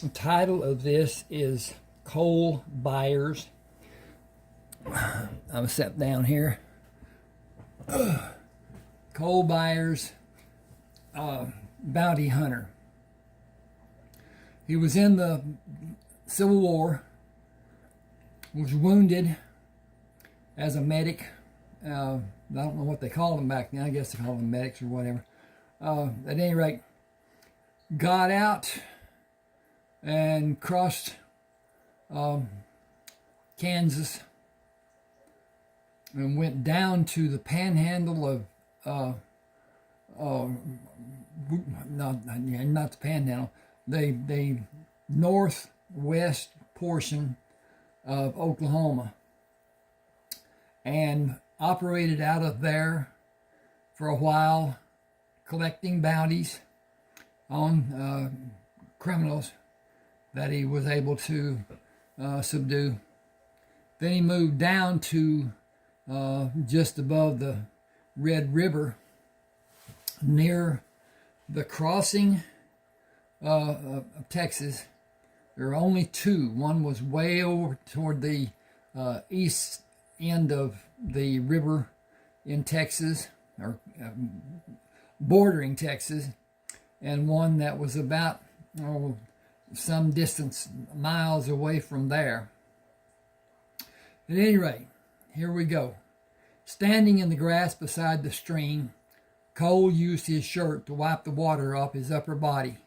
The title of this is Cole Byers. I'm sat down here. Cole Byers Bounty Hunter. He was in the Civil War, was wounded as a medic. I don't know what they called them back then. I guess they called them medics or whatever. At any rate, got out and crossed Kansas and went down to the panhandle of not the panhandle, the northwest portion of Oklahoma, and operated out of there for a while, collecting bounties on criminals that he was able to subdue. Then he moved down to just above the Red River, near the crossing of Texas. There are only two. One was way over toward the east end of the river in Texas, or bordering Texas, and one that was about some distance, miles away from there. At any rate, here we go. Standing in the grass beside the stream, Cole used his shirt to wipe the water off his upper body,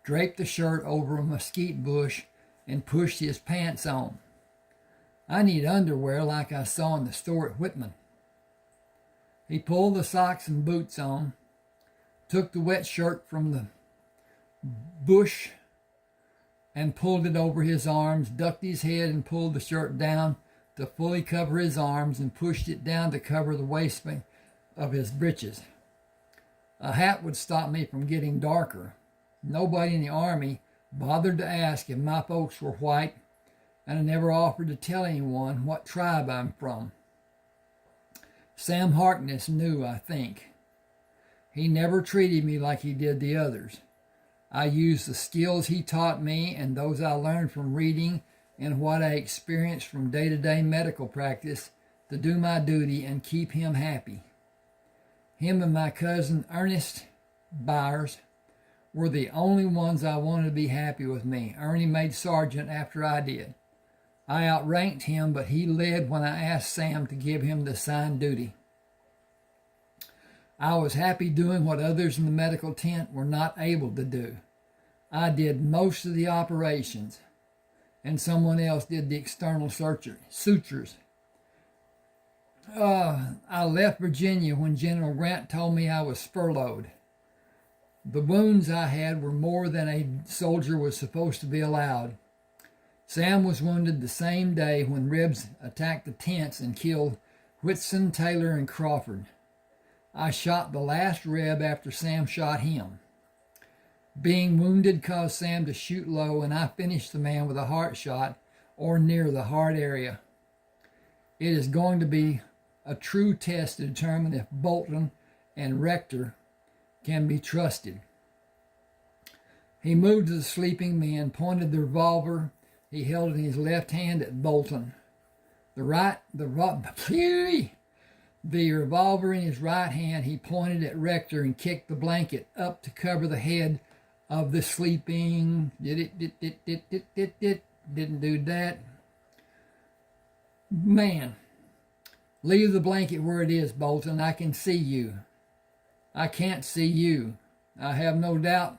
draped the shirt over a mesquite bush, and pushed his pants on. I need underwear like I saw in the store at Whitman. He pulled the socks and boots on, took the wet shirt from the bush and pulled it over his arms, ducked his head and pulled the shirt down to fully cover his arms, and pushed it down to cover the waistband of his breeches. A hat would stop me from getting darker. Nobody in the Army bothered to ask if my folks were white, and I never offered to tell anyone what tribe I'm from. Sam Harkness knew, I think. He never treated me like he did the others. I used the skills he taught me and those I learned from reading and what I experienced from day-to-day medical practice to do my duty and keep him happy. Him and my cousin Ernest Byers were the only ones I wanted to be happy with me. Ernie made sergeant after I did. I outranked him, but he led when I asked Sam to give him the assigned duty. I was happy doing what others in the medical tent were not able to do. I did most of the operations, and someone else did the external sutures. I left Virginia when General Grant told me I was furloughed. The wounds I had were more than a soldier was supposed to be allowed. Sam was wounded the same day when Rebs attacked the tents and killed Whitson, Taylor, and Crawford. I shot the last Reb after Sam shot him. Being wounded caused Sam to shoot low, and I finished the man with a heart shot or near the heart area. It is going to be a true test to determine if Bolton and Rector can be trusted. He moved to the sleeping men, pointed the revolver he held in his left hand at Bolton. The revolver in his right hand he pointed at Rector and kicked the blanket up to cover the head of the sleeping. Didn't do that. Man, leave the blanket where it is, Bolton. I can see you. I can't see you. I have no doubt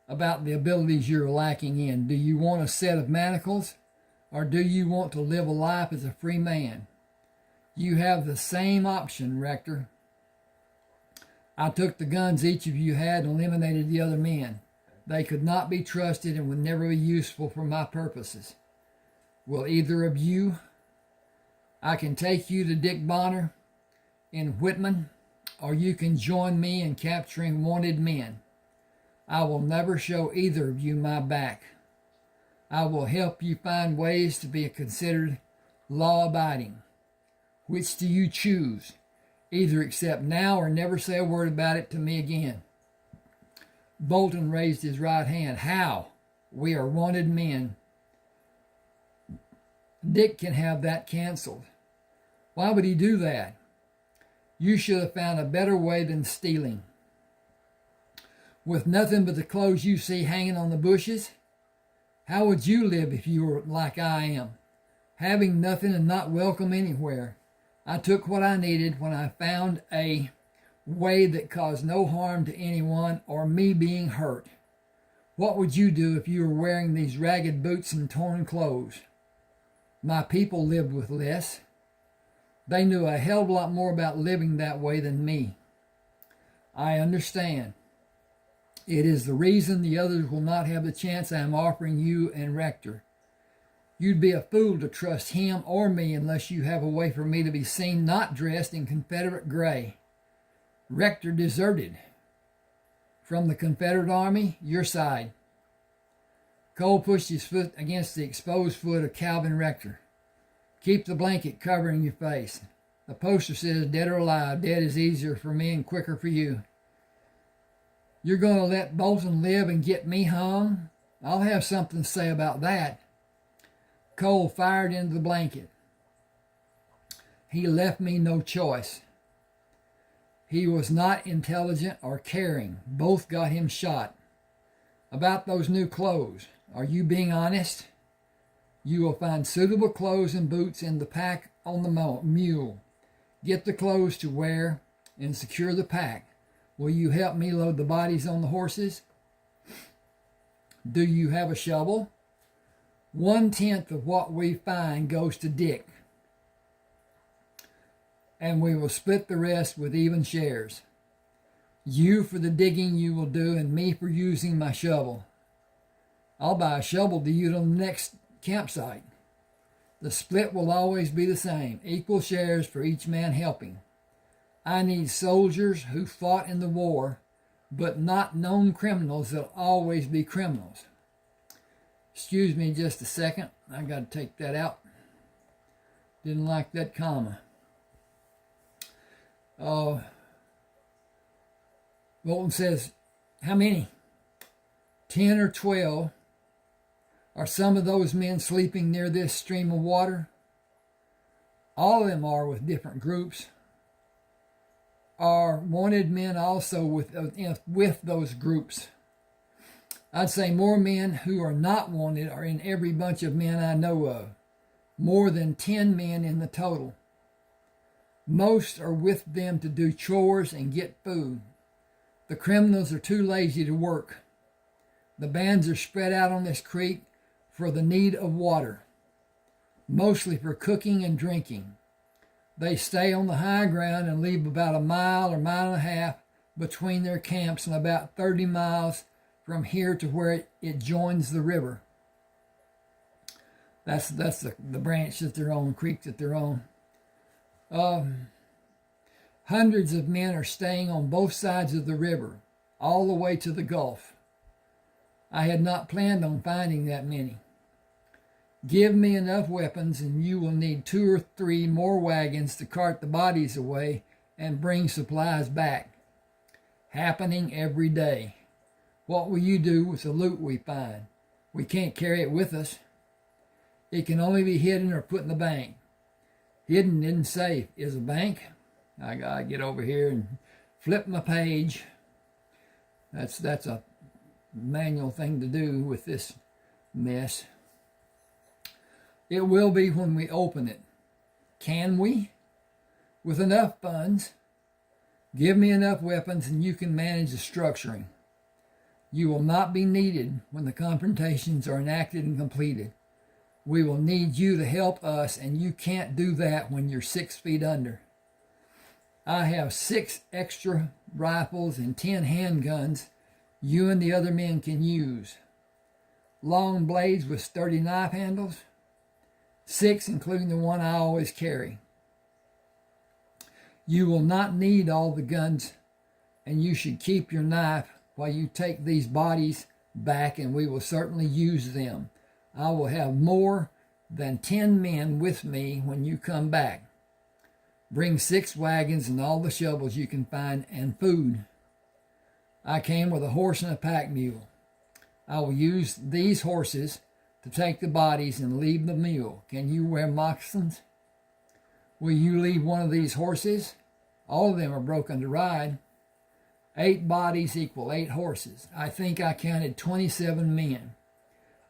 about the abilities you're lacking in. Do you want a set of manacles, or do you want to live a life as a free man? You have the same option, Rector. I took the guns each of you had and eliminated the other men. They could not be trusted and would never be useful for my purposes. Will either of you? I can take you to Dick Bonner in Whitman, or you can join me in capturing wanted men. I will never show either of you my back. I will help you find ways to be considered law-abiding. Which do you choose? Either accept now or never say a word about it to me again. Bolton raised his right hand. How? We are wanted men. Dick can have that canceled. Why would he do that? You should have found a better way than stealing. With nothing but the clothes you see hanging on the bushes? How would you live if you were like I am, having nothing and not welcome anywhere? I took what I needed when I found a way that caused no harm to anyone or me being hurt. What would you do if you were wearing these ragged boots and torn clothes? My people lived with less. They knew a hell of a lot more about living that way than me. I understand. It is the reason the others will not have the chance I am offering you and Rector. You'd be a fool to trust him or me unless you have a way for me to be seen not dressed in Confederate gray. Rector deserted. From the Confederate Army, your side. Cole pushed his foot against the exposed foot of Calvin Rector. Keep the blanket covering your face. The poster says, dead or alive. Dead is easier for me and quicker for you. You're going to let Bolton live and get me hung? I'll have something to say about that. Cole fired into the blanket. He left me no choice. He was not intelligent or caring. Both got him shot. About those new clothes, are you being honest? You will find suitable clothes and boots in the pack on the mule. Get the clothes to wear and secure the pack. Will you help me load the bodies on the horses? Do you have a shovel? 1/10 of what we find goes to Dick, and we will split the rest with even shares. You for the digging you will do, and me for using my shovel. I'll buy a shovel to use on the next campsite. The split will always be the same, equal shares for each man helping. I need soldiers who fought in the war, but not known criminals that'll always be criminals. Excuse me just a second. I got to take that out. Didn't like that comma. Bolton says, how many? 10 or 12. Are some of those men sleeping near this stream of water? All of them are, with different groups. Are wanted men also with those groups? I'd say more men who are not wanted are in every bunch of men I know of. More than 10 men in the total. Most are with them to do chores and get food. The criminals are too lazy to work. The bands are spread out on this creek for the need of water, mostly for cooking and drinking. They stay on the high ground and leave about a mile or mile and a half between their camps and about 30 miles from here to where it joins the river. That's the branch that they're on, the creek that they're on. Hundreds of men are staying on both sides of the river, all the way to the Gulf. I had not planned on finding that many. Give me enough weapons and you will need 2 or 3 more wagons to cart the bodies away and bring supplies back. Happening every day. What will you do with the loot we find? We can't carry it with us. It can only be hidden or put in the bank. Hidden isn't safe. Is a bank? I gotta get over here and flip my page. That's a manual thing to do with this mess. It will be when we open it. Can we? With enough funds. Give me enough weapons and you can manage the structuring. You will not be needed when the confrontations are enacted and completed. We will need you to help us, and you can't do that when you're 6 feet under. I have 6 extra rifles and 10 handguns you and the other men can use. Long blades with sturdy knife handles. 6, including the one I always carry. You will not need all the guns, and you should keep your knife while you take these bodies back, and we will certainly use them. I will have more than 10 men with me when you come back. Bring 6 wagons and all the shovels you can find and food. I came with a horse and a pack mule. I will use these horses to take the bodies and leave the mule. Can you wear moccasins? Will you leave one of these horses? All of them are broken to ride. 8 bodies equal 8 horses. I think I counted 27 men.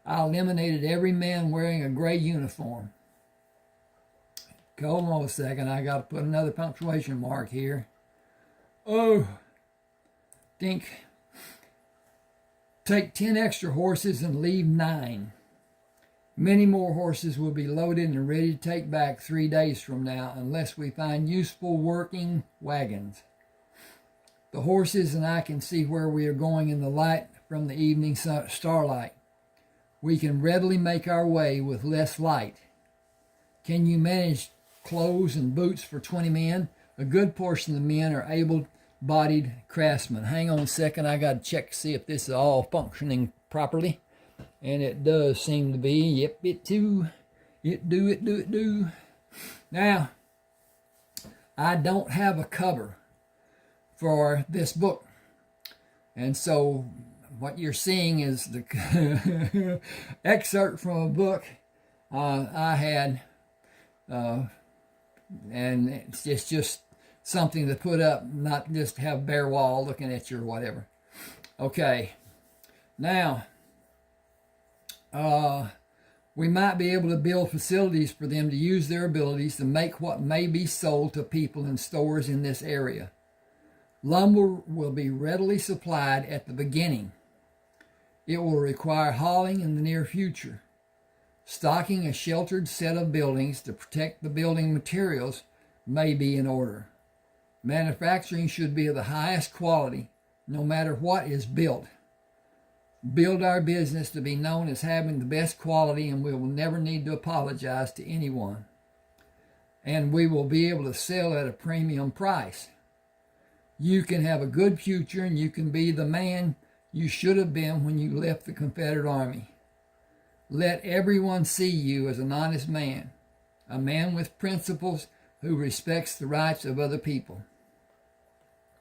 I eliminated every man wearing a gray uniform. Hold on a second. I got to put another punctuation mark here. Oh, think. Take 10 extra horses and leave 9. Many more horses will be loaded and ready to take back 3 days from now unless we find useful working wagons. The horses and I can see where we are going in the light from the evening starlight. We can readily make our way with less light. Can you manage clothes and boots for 20 men? A good portion of the men are able-bodied craftsmen. Hang on a second, I got to check to see if this is all functioning properly. And it does seem to be. Yep, it too. It do. Now, I don't have a cover for this book. And so what you're seeing is the excerpt from a book I had. And it's just something to put up, not just have bare wall looking at you or whatever. Okay. Now, we might be able to build facilities for them to use their abilities to make what may be sold to people in stores in this area. Lumber will be readily supplied at the beginning. It will require hauling in the near future. Stocking a sheltered set of buildings to protect the building materials may be in order. Manufacturing should be of the highest quality, no matter what is built. Build our business to be known as having the best quality, and we will never need to apologize to anyone. And we will be able to sell at a premium price. You can have a good future, and you can be the man you should have been when you left the Confederate Army. Let everyone see you as an honest man, a man with principles who respects the rights of other people.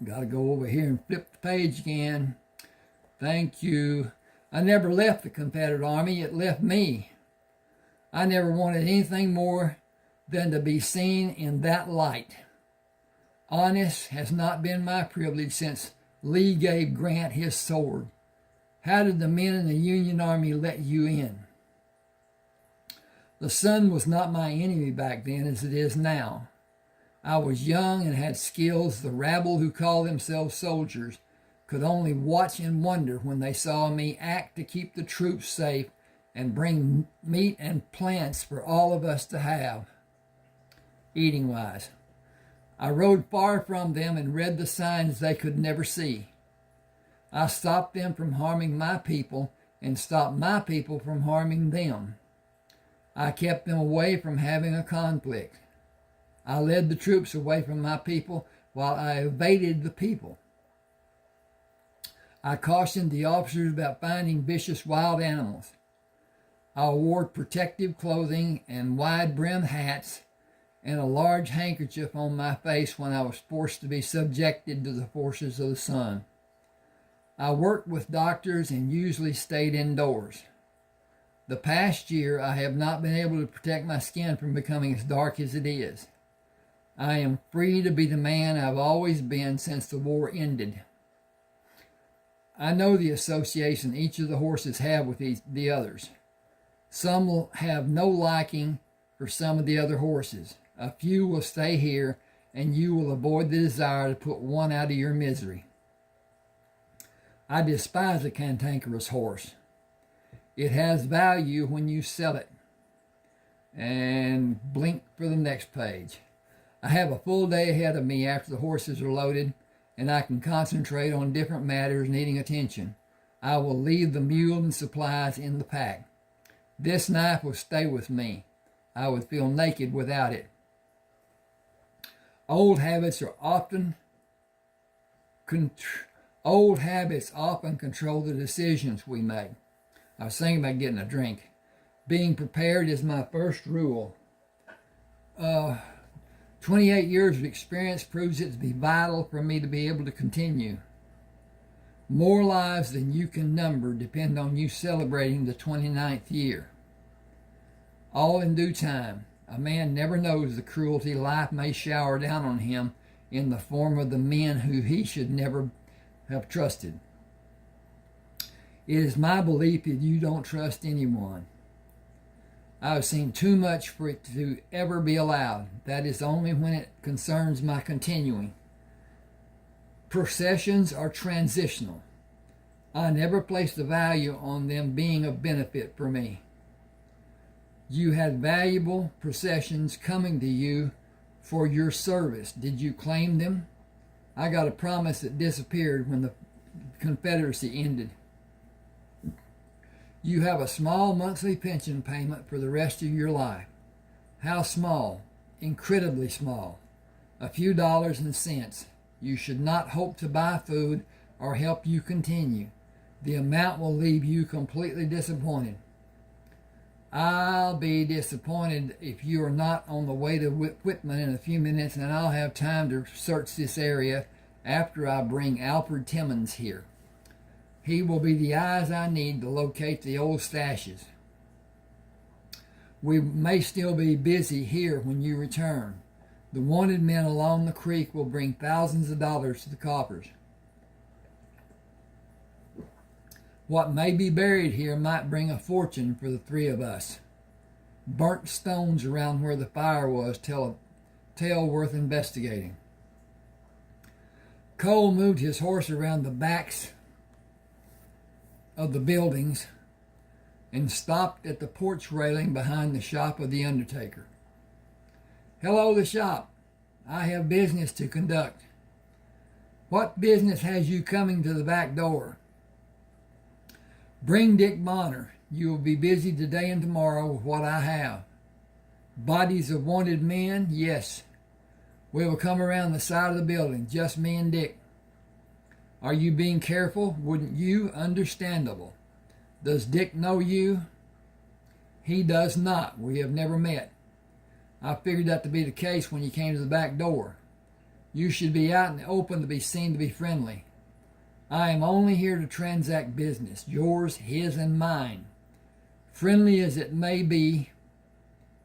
Got to go over here and flip the page again. Thank you. I never left the Confederate Army. It left me. I never wanted anything more than to be seen in that light. Honest has not been my privilege since Lee gave Grant his sword. How did the men in the Union Army let you in? The sun was not my enemy back then as it is now. I was young and had skills the rabble who call themselves soldiers could only watch and wonder when they saw me act to keep the troops safe and bring meat and plants for all of us to have, eating-wise. I rode far from them and read the signs they could never see. I stopped them from harming my people and stopped my people from harming them. I kept them away from having a conflict. I led the troops away from my people while I evaded the people. I cautioned the officers about finding vicious wild animals. I wore protective clothing and wide-brimmed hats and a large handkerchief on my face when I was forced to be subjected to the forces of the sun. I worked with doctors and usually stayed indoors. The past year, I have not been able to protect my skin from becoming as dark as it is. I am free to be the man I've always been since the war ended. I know the association each of the horses have with the others. Some will have no liking for some of the other horses. A few will stay here, and you will avoid the desire to put one out of your misery. I despise a cantankerous horse. It has value when you sell it. And blink for the next page. I have a full day ahead of me after the horses are loaded, and I can concentrate on different matters needing attention. I will leave the mule and supplies in the pack. This knife will stay with me. I would feel naked without it. Old habits often control the decisions we make. I was thinking about getting a drink. Being prepared is my first rule. 28 years of experience proves it to be vital for me to be able to continue. More lives than you can number depend on you celebrating the 29th year. All in due time. A man never knows the cruelty life may shower down on him in the form of the men who he should never have trusted. It is my belief that you don't trust anyone. I have seen too much for it to ever be allowed. That is only when it concerns my continuing. Processions are transitional. I never placed a value on them being of benefit for me. You had valuable processions coming to you for your service. Did you claim them? I got a promise that disappeared when the Confederacy ended. You have a small monthly pension payment for the rest of your life. How small? Incredibly small. A few dollars and cents. You should not hope to buy food or help you continue. The amount will leave you completely disappointed. I'll be disappointed if you are not on the way to Whitman in a few minutes, and I'll have time to search this area after I bring Alfred Timmons here. He will be the eyes I need to locate the old stashes. We may still be busy here when you return. The wanted men along the creek will bring thousands of dollars to the coffers. What may be buried here might bring a fortune for the three of us. Burnt stones around where the fire was tell a tale worth investigating. Cole moved his horse around the backs of the buildings and stopped at the porch railing behind the shop of the undertaker. Hello, the shop. I have business to conduct. What business has you coming to the back door? Bring Dick Bonner. You will be busy today and tomorrow with what I have. Bodies of wanted men? Yes. We will come around the side of the building, just me and Dick. Are you being careful? Wouldn't you? Understandable. Does Dick know you? He does not. We have never met. I figured that to be the case when you came to the back door. You should be out in the open to be seen to be friendly. I am only here to transact business, yours, his, and mine. Friendly as it may be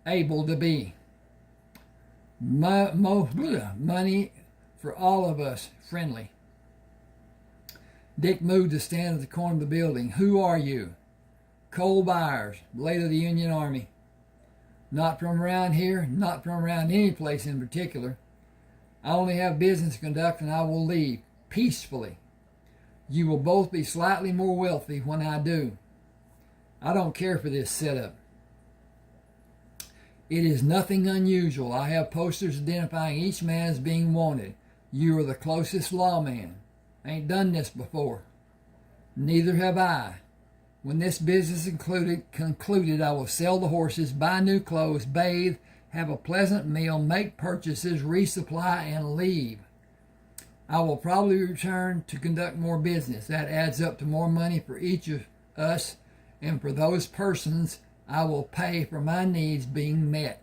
able to be. Money for all of us, friendly. Dick moved to stand at the corner of the building. Who are you? Cole Byers, late of the Union Army. Not from around here, not from around any place in particular. I only have business to conduct, and I will leave peacefully. You will both be slightly more wealthy when I do. I don't care for this setup. It is nothing unusual. I have posters identifying each man as being wanted. You are the closest lawman. I ain't done this before. Neither have I. When this business is concluded, I will sell the horses, buy new clothes, bathe, have a pleasant meal, make purchases, resupply, and leave. I will probably return to conduct more business. That adds up to more money for each of us, and for those persons, I will pay for my needs being met.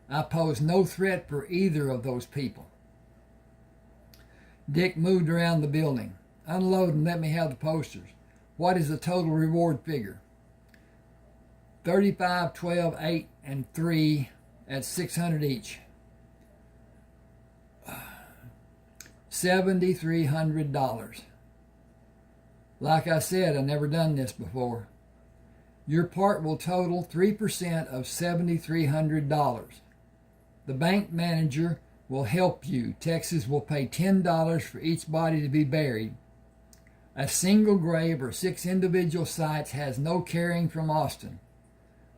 I pose no threat for either of those people. Dick moved around the building. Unload and let me have the posters. What is the total reward figure? 35, 12, 8, and 3 at $600 each. $7,300. Like I said, I've never done this before. Your part will total 3% of $7,300. The bank manager will help you. Texas will pay $10 for each body to be buried. A single grave or 6 individual sites has no carrying from Austin.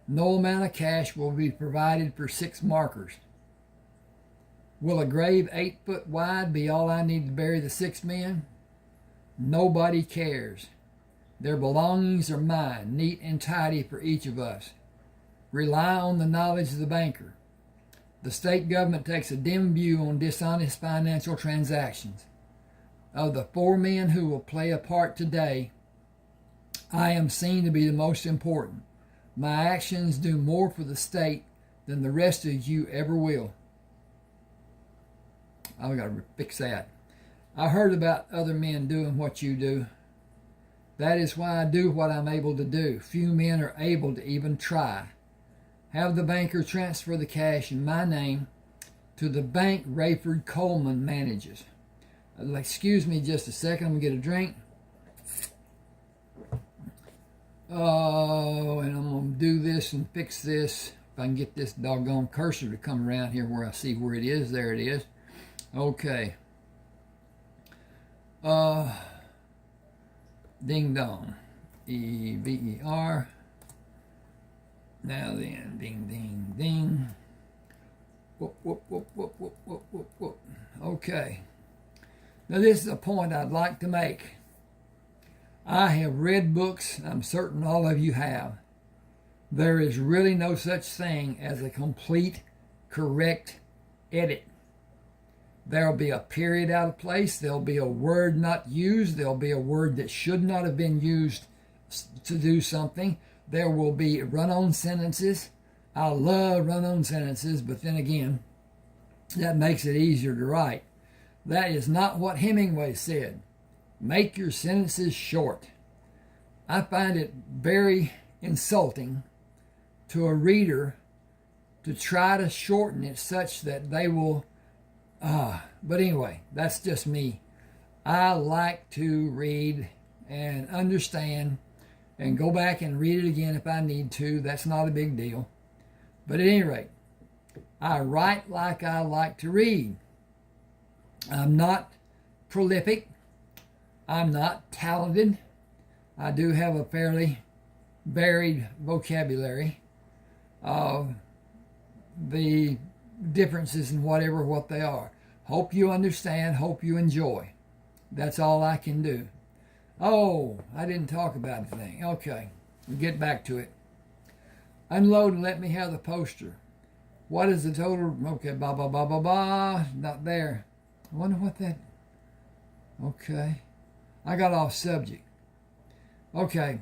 No amount of cash will be provided for 6 markers. Will a grave 8 foot wide be all I need to bury the 6 men? Nobody cares. Their belongings are mine, neat and tidy for each of us. Rely on the knowledge of the banker. The state government takes a dim view on dishonest financial transactions. Of the 4 men who will play a part today, I am seen to be the most important. My actions do more for the state than the rest of you ever will. I've got to fix that. I heard about other men doing what you do. That is why I do what I'm able to do. Few men are able to even try. Have the banker transfer the cash in my name to the bank Rayford Coleman manages. Excuse me just a second. I'm going to get a drink. Oh, and I'm going to do this and fix this. If I can get this doggone cursor to come around here where I see where it is. There it is. Okay. Ding dong. E-V-E-R. Now then, ding, ding, ding. Whoop, whoop, whoop, whoop, whoop, whoop, whoop, whoop. Okay. Now this is a point I'd like to make. I have read books, I'm certain all of you have. There is really no such thing as a complete, correct edit. There'll be a period out of place. There'll be a word not used. There'll be a word that should not have been used to do something. There will be run-on sentences. I love run-on sentences, but then again, that makes it easier to write. That is not what Hemingway said. Make your sentences short. I find it very insulting to a reader to try to shorten it such that they will... but anyway, that's just me. I like to read and understand and go back and read it again if I need to. That's not a big deal. But at any rate, I write like I like to read. I'm not prolific. I'm not talented. I do have a fairly varied vocabulary. The differences in whatever what they are. Hope you understand. Hope you enjoy. That's all I can do. Oh, I didn't talk about anything. Okay, we'll get back to it. Unload and let me have the poster. What is the total? Okay, blah, blah, blah, blah, blah. Not there. I wonder what that... Okay. I got off subject. Okay.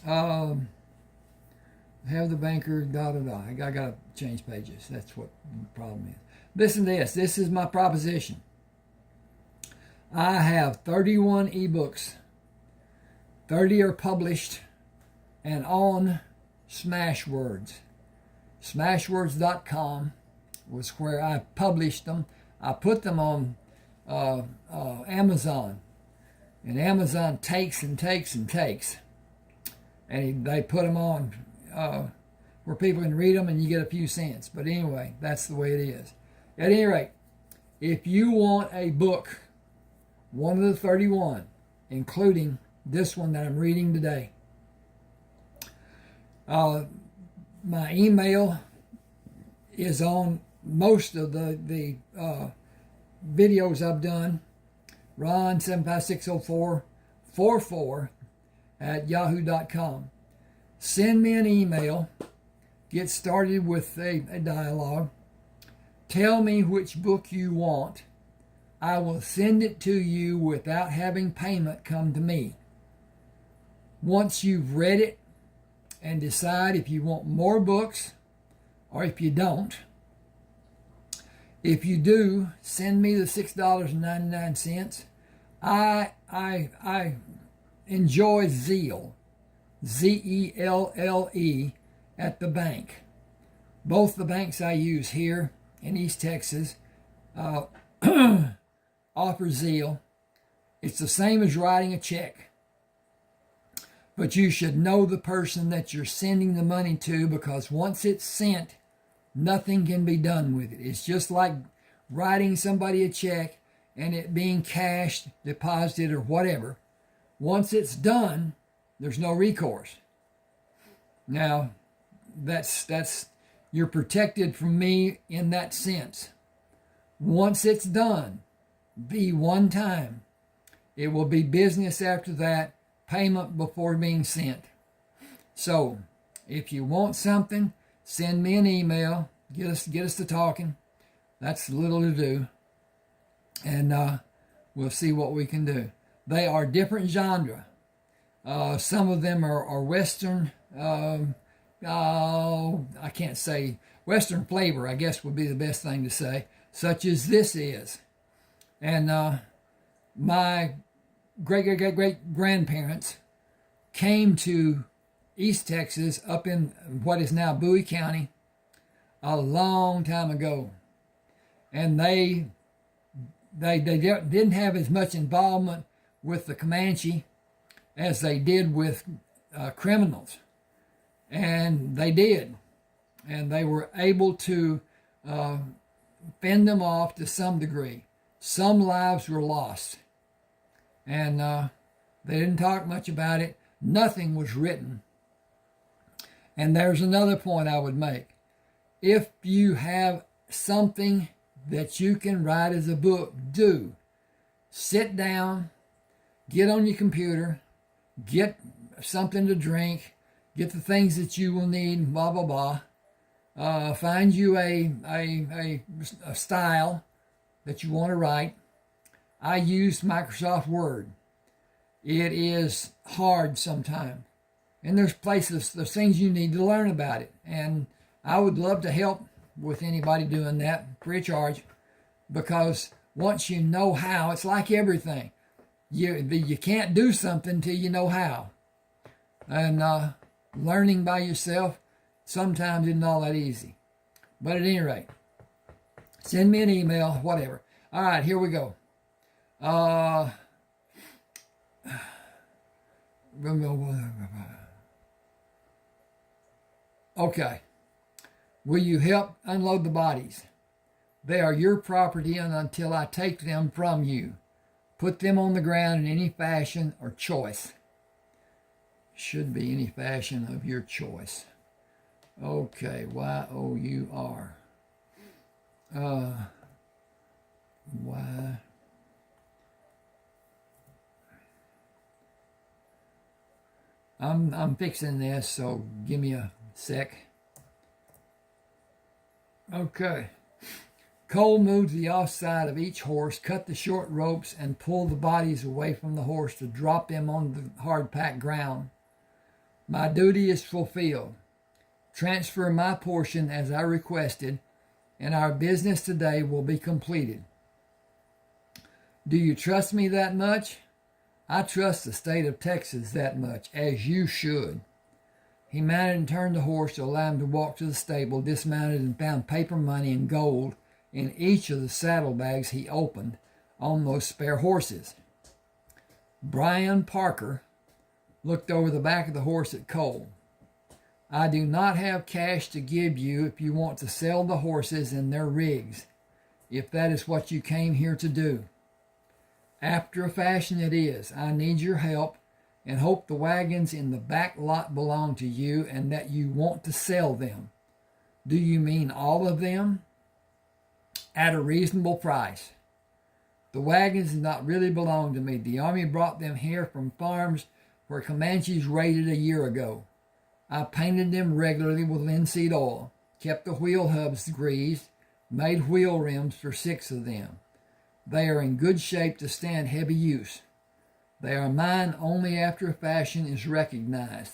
Have the banker, da, da, da. I got to change pages. That's what the problem is. Listen to this. This is my proposition. I have 31 ebooks. 30 are published and on Smashwords. Smashwords.com was where I published them. I put them on Amazon. And Amazon takes and takes and takes. And they put them on where people can read them and you get a few cents. But anyway, that's the way it is. At any rate, if you want a book, one of the 31, including this one that I'm reading today, my email is on most of the videos I've done. Ron7560444 at yahoo.com. Send me an email. Get started with a dialogue. Tell me which book you want. I will send it to you without having payment come to me. Once you've read it and decide if you want more books or if you don't. If you do, send me the $6.99. I enjoy Zeal, Z-E-L-L-E, at the bank. Both the banks I use here in East Texas offer Zeal. It's the same as writing a check. But you should know the person that you're sending the money to, because once it's sent, nothing can be done with it. It's just like writing somebody a check and it being cashed, deposited, or whatever. Once it's done, there's no recourse. Now, that's you're protected from me in that sense. Once it's done, the one time, it will be business after that, payment before being sent. So, if you want something, send me an email. Get us to talking. That's little to do. And we'll see what we can do. They are different genre. Some of them are Western. I can't say Western flavor, I guess would be the best thing to say. Such as this is. And my great-great-great-grandparents came to East Texas up in what is now Bowie County a long time ago. And they didn't have as much involvement with the Comanche as they did with criminals. And they did. And they were able to fend them off to some degree. Some lives were lost. And they didn't talk much about it. Nothing was written. And there's another point I would make. If you have something that you can write as a book, do. Sit down, get on your computer, get something to drink, get the things that you will need, blah, blah, blah. Find you a style that you want to write. I use Microsoft Word. It is hard sometimes. And there's things you need to learn about it. And I would love to help with anybody doing that free of charge, because once you know how, it's like everything. You can't do something till you know how. And learning by yourself sometimes isn't all that easy. But at any rate, send me an email, whatever. All right, here we go. Okay. Will you help unload the bodies? They are your property and until I take them from you. Put them on the ground in any fashion or choice. Should be any fashion of your choice. Okay, Y-O-U-R. Y. I'm fixing this, so give me a sec. Okay. Cole moved the offside of each horse, cut the short ropes, and pulled the bodies away from the horse to drop them on the hard-packed ground. My duty is fulfilled. Transfer my portion as I requested, and our business today will be completed. Do you trust me that much? I trust the state of Texas that much, as you should. He mounted and turned the horse to allow him to walk to the stable, dismounted and found paper money and gold in each of the saddlebags he opened on those spare horses. Brian Parker looked over the back of the horse at Cole. I do not have cash to give you if you want to sell the horses and their rigs, if that is what you came here to do. After a fashion it is. I need your help and hope the wagons in the back lot belong to you and that you want to sell them. Do you mean all of them? At a reasonable price. The wagons do not really belong to me. The Army brought them here from farms where Comanches raided a year ago. I painted them regularly with linseed oil, kept the wheel hubs greased, made wheel rims for 6 of them. They are in good shape to stand heavy use. They are mine only after a fashion is recognized.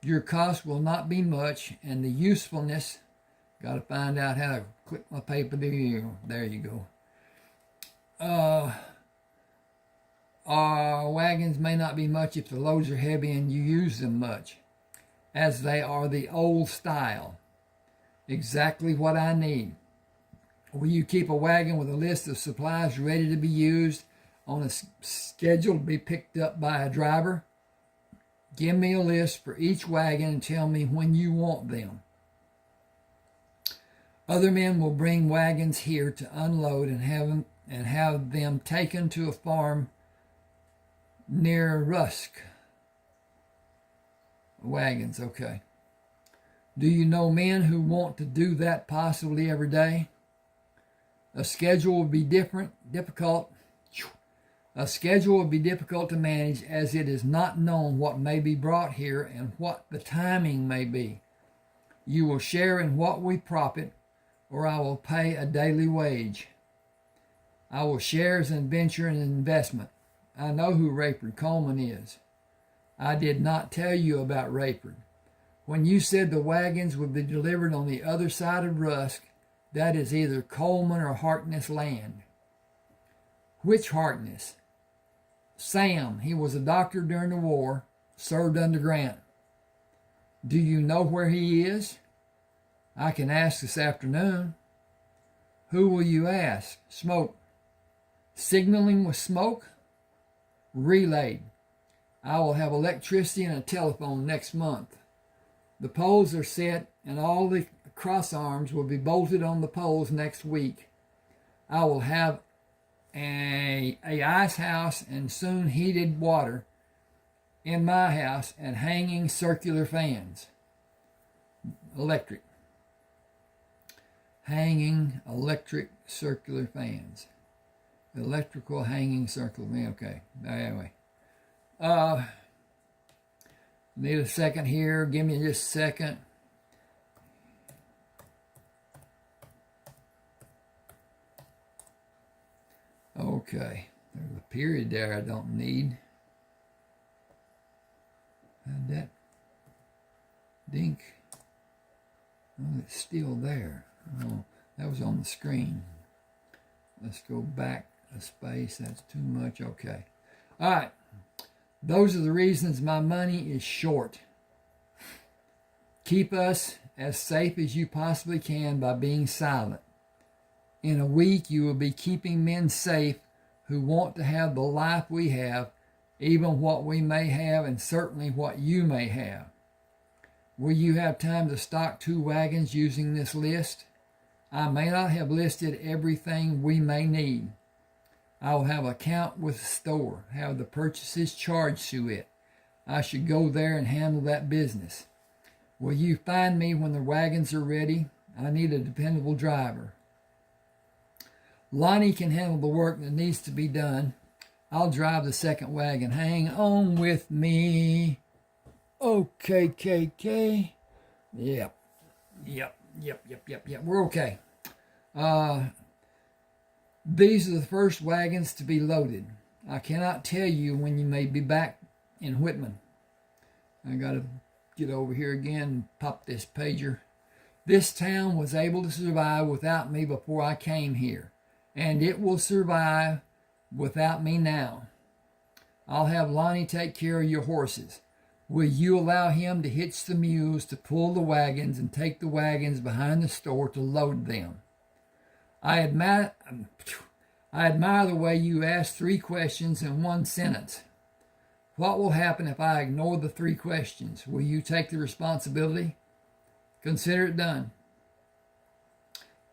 Your cost will not be much, and the usefulness, got to find out how to click my paper there you go. Our wagons may not be much if the loads are heavy and you use them much, as they are the old style. Exactly what I need. Will you keep a wagon with a list of supplies ready to be used on a schedule to be picked up by a driver? Give me a list for each wagon and tell me when you want them. Other men will bring wagons here to unload and have them taken to a farm near Rusk. Wagons, okay. Do you know men who want to do that possibly every day? A schedule will be difficult to manage, as it is not known what may be brought here and what the timing may be. You will share in what we profit, or I will pay a daily wage. I will share as an venture and investment. I know who Rayford Coleman is. I did not tell you about Rayford. When you said the wagons would be delivered on the other side of Rusk, that is either Coleman or Harkness land. Which Harkness? Sam. He was a doctor during the war, served under Grant. Do you know where he is? I can ask this afternoon. Who will you ask? Smoke. Signaling with smoke? Relayed. I will have electricity and a telephone next month. The poles are set and all the cross arms will be bolted on the poles next week. I will have a ice house and soon heated water in my house and hanging circular fans. Electric. Hanging electric circular fans. Electrical hanging circular fan. Okay. Anyway. Need a second here. Give me just a second. Okay. There's a period there I don't need. How'd that dink? Oh, it's still there. Oh, that was on the screen. Let's go back a space. That's too much. Okay. All right. Those are the reasons my money is short. Keep us as safe as you possibly can by being silent. In a week, you will be keeping men safe who want to have the life we have, even what we may have, and certainly what you may have. Will you have time to stock 2 wagons using this list? I may not have listed everything we may need. I will have a count with the store, have the purchases charged to it. I should go there and handle that business. Will you find me when the wagons are ready? I need a dependable driver. Lonnie can handle the work that needs to be done. I'll drive the second wagon. Hang on with me. Okay, KK. Yep. We're okay. These are the first wagons to be loaded. I cannot tell you when you may be back in Whitman. I got to get over here again and pop this pager. This town was able to survive without me before I came here, and it will survive without me now. I'll have Lonnie take care of your horses. Will you allow him to hitch the mules, to pull the wagons, and take the wagons behind the store to load them? I admire the way you ask 3 questions in 1 sentence. What will happen if I ignore the 3 questions? Will you take the responsibility? Consider it done.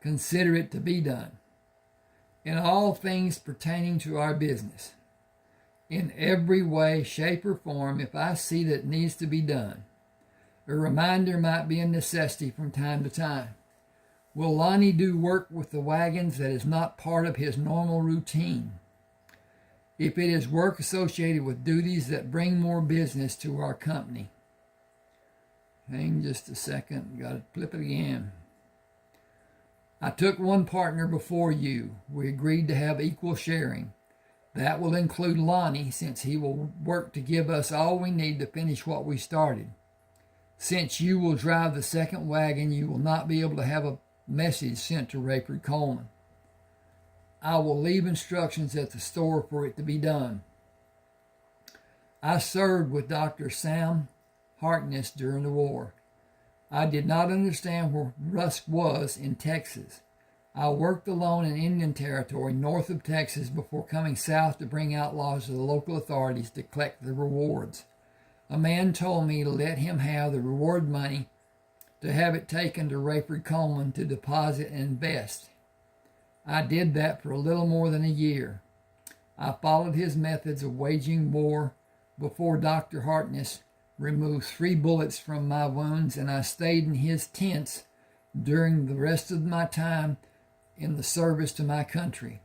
Consider it to be done. In all things pertaining to our business, in every way, shape, or form, if I see that it needs to be done. A reminder might be a necessity from time to time. Will Lonnie do work with the wagons that is not part of his normal routine? If it is work associated with duties that bring more business to our company. Hang just a second. Got to flip it again. I took 1 partner before you. We agreed to have equal sharing. That will include Lonnie, since he will work to give us all we need to finish what we started. Since you will drive the second wagon, you will not be able to have a message sent to Rayford Coleman. I will leave instructions at the store for it to be done. I served with Dr. Sam Harkness during the war. I did not understand where Rusk was in Texas. I worked alone in Indian Territory north of Texas before coming south to bring outlaws to the local authorities to collect the rewards. A man told me to let him have the reward money, to have it taken to Rayford Coleman to deposit and invest. I did that for a little more than a year. I followed his methods of waging war before Dr. Harkness removed 3 bullets from my wounds, and I stayed in his tents during the rest of my time in the service to my country.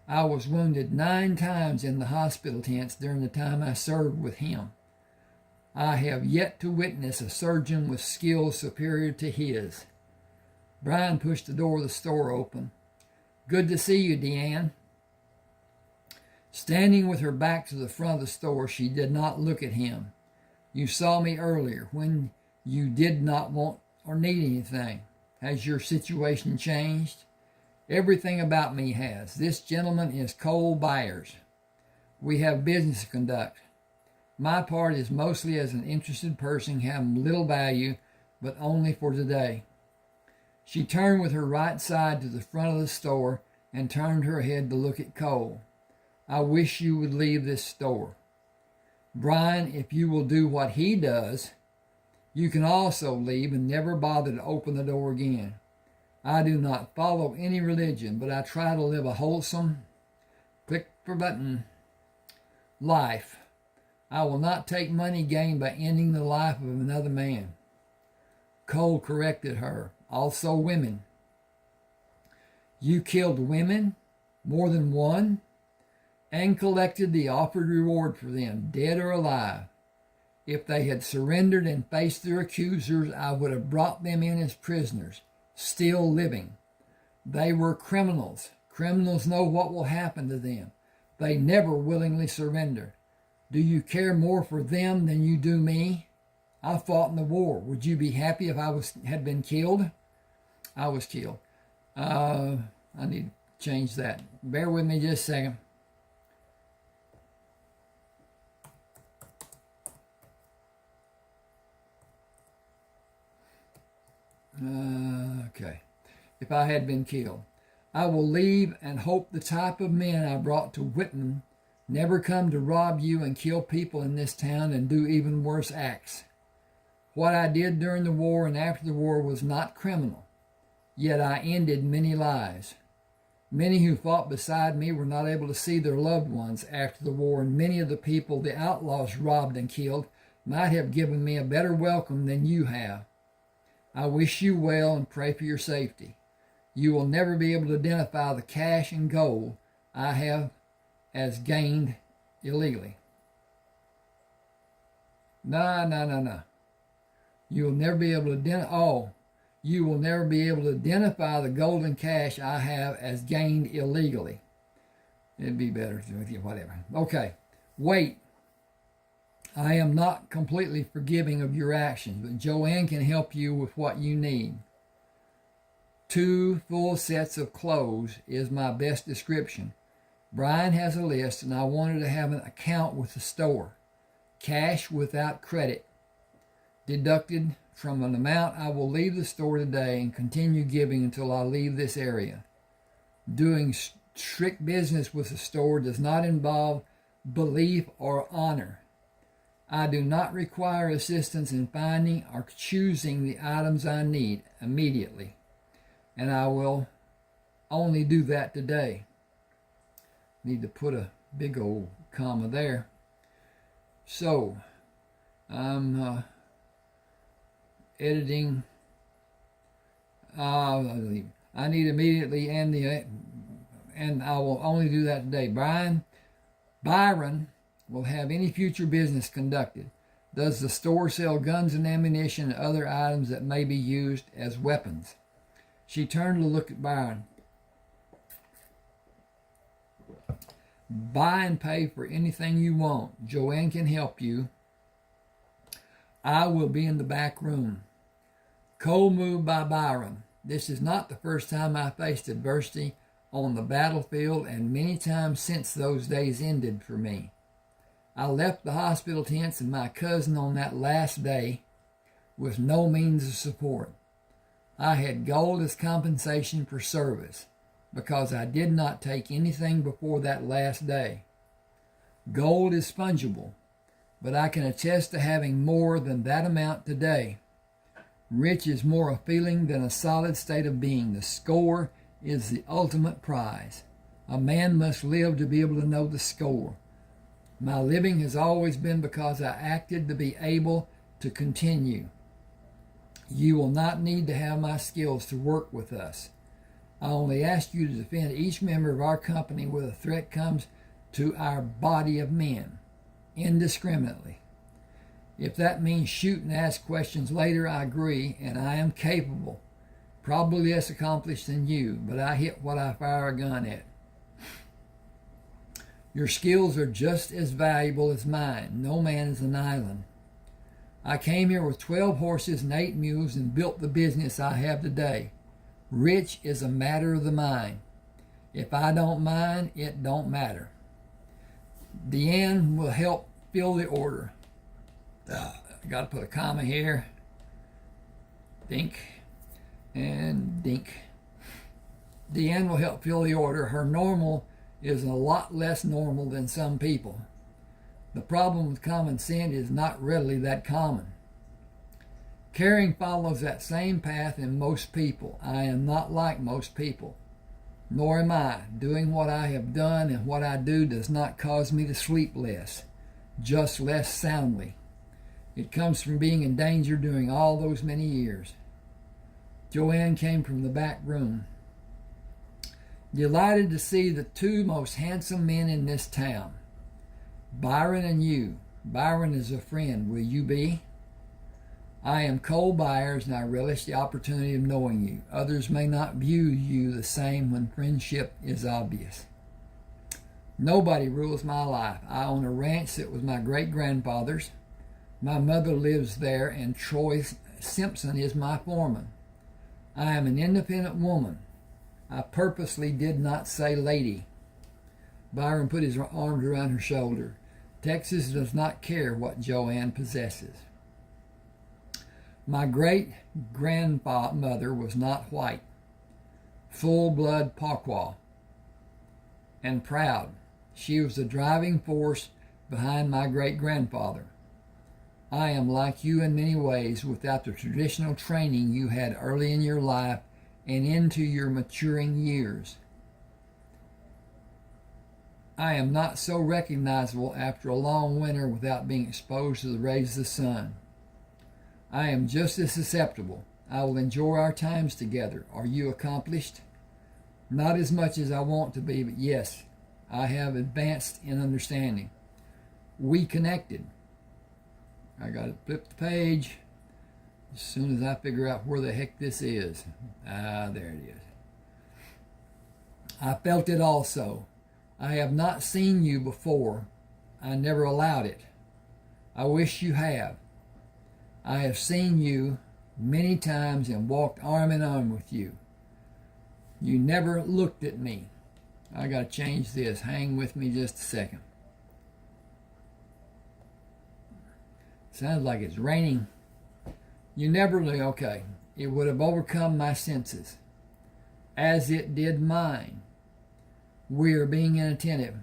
I was wounded 9 times in the hospital tents during the time I served with him. I have yet to witness a surgeon with skills superior to his. Brian pushed the door of the store open. Good to see you, Deanne. Standing with her back to the front of the store, she did not look at him. You saw me earlier when you did not want or need anything. Has your situation changed? Everything about me has. This gentleman is Cole Byers. We have business to conduct. My part is mostly as an interested person having little value, but only for today. She turned with her right side to the front of the store and turned her head to look at Cole. I wish you would leave this store. Brian, if you will do what he does, you can also leave and never bother to open the door again. I do not follow any religion, but I try to live a wholesome, click for button, life. I will not take money gained by ending the life of another man. Cole corrected her. Also women. You killed women, more than one, and collected the offered reward for them, dead or alive. If they had surrendered and faced their accusers, I would have brought them in as prisoners, still living. They were criminals. Criminals know what will happen to them. They never willingly surrender. Do you care more for them than you do me? I fought in the war. Would you be happy if I had been killed? I was killed. I need to change that. Bear with me just a second. Okay. If I had been killed. I will leave and hope the type of men I brought to Whitman never come to rob you and kill people in this town and do even worse acts. What I did during the war and after the war was not criminal, yet I ended many lives. Many who fought beside me were not able to see their loved ones after the war, and many of the people the outlaws robbed and killed might have given me a better welcome than you have. I wish you well and pray for your safety. You will never be able to identify the cash and gold I have as gained illegally. No. You will never be able to you will never be able to identify the gold and cash I have as gained illegally. It'd be better with you, whatever. Okay, wait. I am not completely forgiving of your actions, but Joanne can help you with what you need. 2 full sets of clothes is my best description. Brian has a list, and I wanted to have an account with the store. Cash without credit, deducted from an amount I will leave the store today and continue giving until I leave this area. Doing strict business with the store does not involve belief or honor. I do not require assistance in finding or choosing the items I need immediately, and I will only do that today. Need to put a big old comma there. So, I'm editing. I need immediately and I will only do that today. Byron will have any future business conducted. Does the store sell guns and ammunition and other items that may be used as weapons? She turned to look at Byron. Buy and pay for anything you want. Joanne can help you. I will be in the back room. Cole moved by Byron. This is not the first time I faced adversity on the battlefield, and many times since those days ended for me. I left the hospital tents and my cousin on that last day with no means of support. I had gold as compensation for service because I did not take anything before that last day. Gold is fungible, but I can attest to having more than that amount today. Rich is more a feeling than a solid state of being. The score is the ultimate prize. A man must live to be able to know the score. My living has always been because I acted to be able to continue. You will not need to have my skills to work with us. I only ask you to defend each member of our company where the threat comes to our body of men, indiscriminately. If that means shoot and ask questions later, I agree, and I am capable. Probably less accomplished than you, but I hit what I fire a gun at. Your skills are just as valuable as mine. No man is an island. I came here with 12 horses and 8 mules and built the business I have today. Rich is a matter of the mind. If I don't mind, it don't matter. Deanne will help fill the order. I got to put a comma here. Dink and dink. Deanne will help fill the order. Her normal is a lot less normal than some people. The problem with common sense is not readily that common. Caring follows that same path in most people. I am not like most people. Nor am I. Doing what I have done and what I do does not cause me to sleep less, just less soundly. It comes from being in danger during all those many years. Joanne came from the back room. Delighted to see the two most handsome men in this town. Byron and you. Byron is a friend. Will you be? I am Cole Byers, and I relish the opportunity of knowing you. Others may not view you the same when friendship is obvious. Nobody rules my life. I own a ranch that was my great-grandfather's. My mother lives there, and Troy Simpson is my foreman. I am an independent woman. I purposely did not say lady. Byron put his arms around her shoulder. Texas does not care what Joanne possesses. My great-grandmother was not white, full-blood Pequot, and proud. She was the driving force behind my great-grandfather. I am like you in many ways, without the traditional training you had early in your life and into your maturing years. I am not so recognizable after a long winter without being exposed to the rays of the sun. I am just as susceptible. I will enjoy our times together. Are you accomplished? Not as much as I want to be, but yes, I have advanced in understanding. We connected. I got to flip the page as soon as I figure out where the heck this is. There it is. I felt it also. I have not seen you before. I never allowed it. I wish you have. I have seen you many times and walked arm in arm with you. You never looked at me. I got to change this. Hang with me just a second. Sounds like it's raining. You never knew. Okay. It would have overcome my senses, as it did mine. We are being inattentive.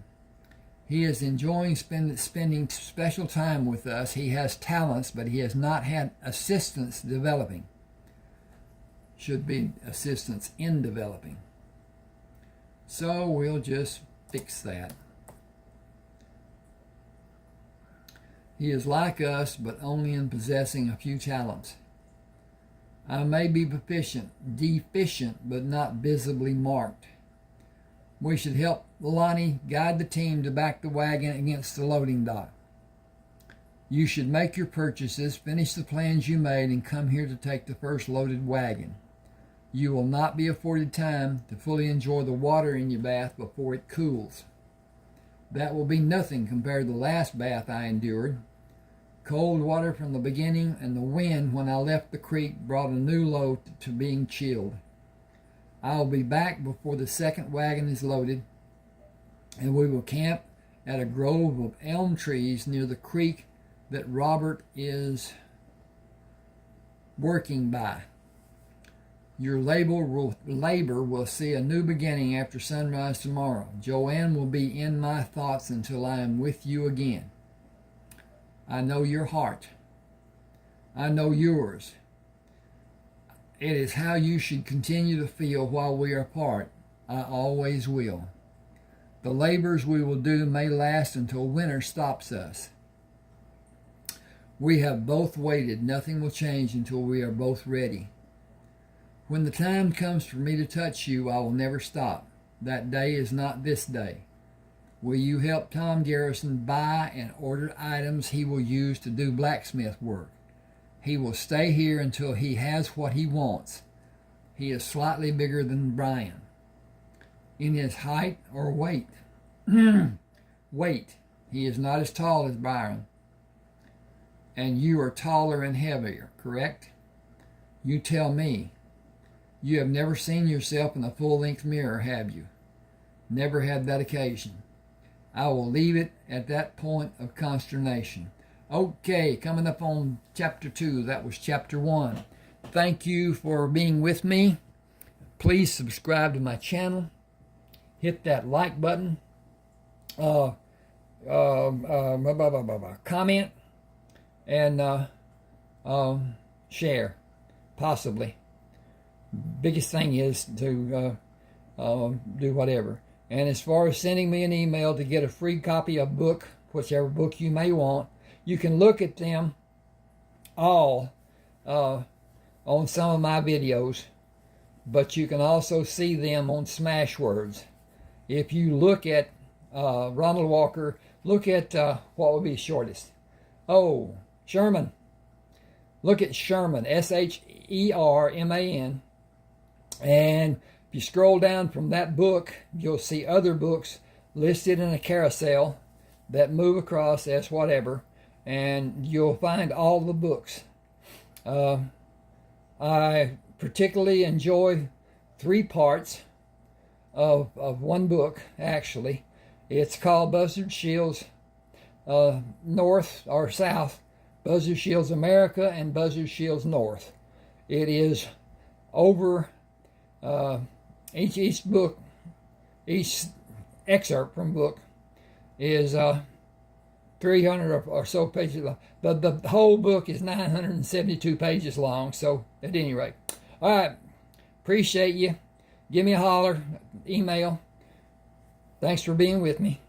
He is enjoying spending special time with us. He has talents, but he has not had assistance developing. Should be assistance in developing. So we'll just fix that. He is like us, but only in possessing a few talents. I may be deficient, but not visibly marked. We should help Lonnie guide the team to back the wagon against the loading dock. You should make your purchases, finish the plans you made, and come here to take the first loaded wagon. You will not be afforded time to fully enjoy the water in your bath before it cools. That will be nothing compared to the last bath I endured. Cold water from the beginning, and the wind when I left the creek brought a new load to being chilled. I will be back before the second wagon is loaded, and we will camp at a grove of elm trees near the creek that Robert is working by. Your labor will see a new beginning after sunrise tomorrow. Joanne will be in my thoughts until I am with you again. I know your heart. I know yours. It is how you should continue to feel while we are apart. I always will. The labors we will do may last until winter stops us. We have both waited. Nothing will change until we are both ready. When the time comes for me to touch you, I will never stop. That day is not this day. Will you help Tom Garrison buy and order items he will use to do blacksmith work? He will stay here until he has what he wants. He is slightly bigger than Brian. In his height or weight? Weight. He is not as tall as Byron. And you are taller and heavier, correct? You tell me. You have never seen yourself in a full-length mirror, have you? Never had that occasion. I will leave it at that point of consternation. Okay, coming up on chapter 2. That was chapter 1. Thank you for being with me. Please subscribe to my channel. Hit that like button. Comment and share, possibly. Biggest thing is to do whatever. And as far as sending me an email to get a free copy of a book, whichever book you may want, you can look at them all on some of my videos, but you can also see them on Smashwords. If you look at Ronald Walker, look at what would be shortest. Oh, Sherman. Look at Sherman, Sherman. And if you scroll down from that book, you'll see other books listed in a carousel that move across as whatever, and you'll find all the books. I particularly enjoy 3 parts of one book, actually. It's called Buzzard Shields North or South, Buzzard Shields America and Buzzard Shields North. It is over each book, each excerpt from book is 300 or so pages long. But the whole book is 972 pages long, so at any rate. All right, appreciate you. Give me a holler, email. Thanks for being with me.